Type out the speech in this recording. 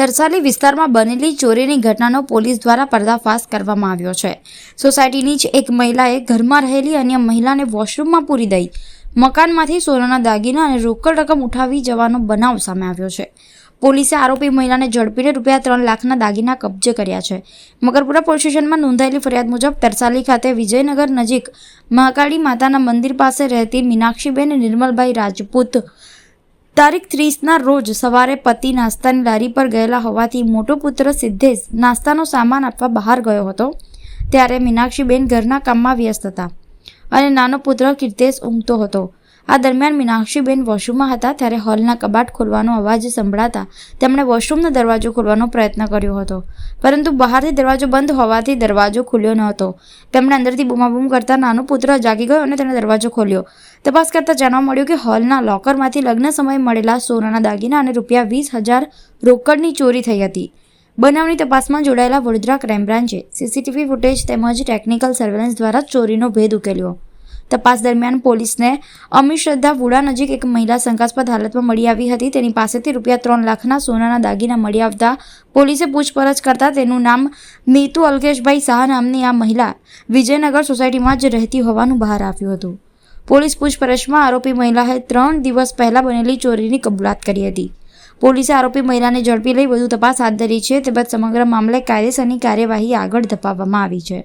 તરસાલી વિસ્તારમાં બનેલી ચોરીની ઘટનાનો પોલીસ દ્વારા પર્દાફાશ કરવામાં આવ્યો છે। સોસાયટીની જ એક મહિલાએ ઘરમાં રહેલી અન્ય મહિલાને વોશરૂમમાં પૂરી દઈ મકાનમાંથી સોનાના દાગીના અને રોકડ રકમ ઉઠાવી જવાનો બનાવ સામે આવ્યો છે। પોલીસે આરોપી મહિલાને ઝડપીને ₹3 લાખના દાગીના કબજે કર્યા છે। મકરપુરા પોલીસ સ્ટેશનમાં નોંધાયેલી ફરિયાદ મુજબ તરસાલી ખાતે વિજયનગર નજીક મહાકાળી માતાના મંદિર પાસે રહેતી મીનાક્ષીબેન નિર્મલભાઈ રાજપૂત તારીખ 30ના રોજ સવારે પતિ નાસ્તાની લારી પર ગયેલા હોવાથી મોટો પુત્ર સિદ્ધેશ નાસ્તાનો સામાન આપવા બહાર ગયો હતો, ત્યારે મીનાક્ષીબેન ઘરના કામમાં વ્યસ્ત હતા અને નાનો પુત્ર કીર્તેશ ઊંઘતો હતો। આ દરમિયાન મીનાક્ષીબેન વોશરૂમમાં હતા ત્યારે હોલના કબાટ ખોલવાનો અવાજ સંભળાતા તેમણે વોશરૂમનો દરવાજો ખોલવાનો પ્રયત્ન કર્યો હતો, પરંતુ બહારથી દરવાજો બંધ હોવાથી દરવાજો ખુલ્યો ન હતો। તેમણે અંદરથી બૂમાબૂમ કરતા નાનો પુત્ર જાગી ગયો અને તેણે દરવાજો ખોલ્યો। તપાસ કરતા જાણવા મળ્યું કે હોલના લોકરમાંથી લગ્ન સમયે મળેલા સોનાના દાગીના અને ₹20,000 રોકડની ચોરી થઈ હતી। બનાવની તપાસમાં જોડાયેલા વડોદરા ક્રાઇમ બ્રાન્ચે સીસીટીવી ફૂટેજ તેમજ ટેકનિકલ સર્વેલન્સ દ્વારા ચોરીનો ભેદ ઉકેલ્યો। તપાસ દરમિયાન પોલીસને અમીશ્રદ્ધા વુડા નજીક એક મહિલા શંકાસ્પદ હાલતમાં મળી આવી હતી। તેની પાસેથી ₹3 લાખના સોનાના દાગીના મળી આવતા પોલીસે પૂછપરછ કરતા તેનું નામ નીતુ અલ્કેશભાઈ શાહ નામની આ મહિલા વિજયનગર સોસાયટીમાં જ રહેતી હોવાનું બહાર આવ્યું હતું। પોલીસ પૂછપરછમાં આરોપી મહિલાએ 3 દિવસ પહેલા બનેલી ચોરીની કબૂલાત કરી હતી। પોલીસે આરોપી મહિલાને ઝડપી લઈ વધુ તપાસ હાથ ધરી છે, તે બાદ સમગ્ર મામલે કાયદેસરની કાર્યવાહી આગળ ધપાવવામાં આવી છે।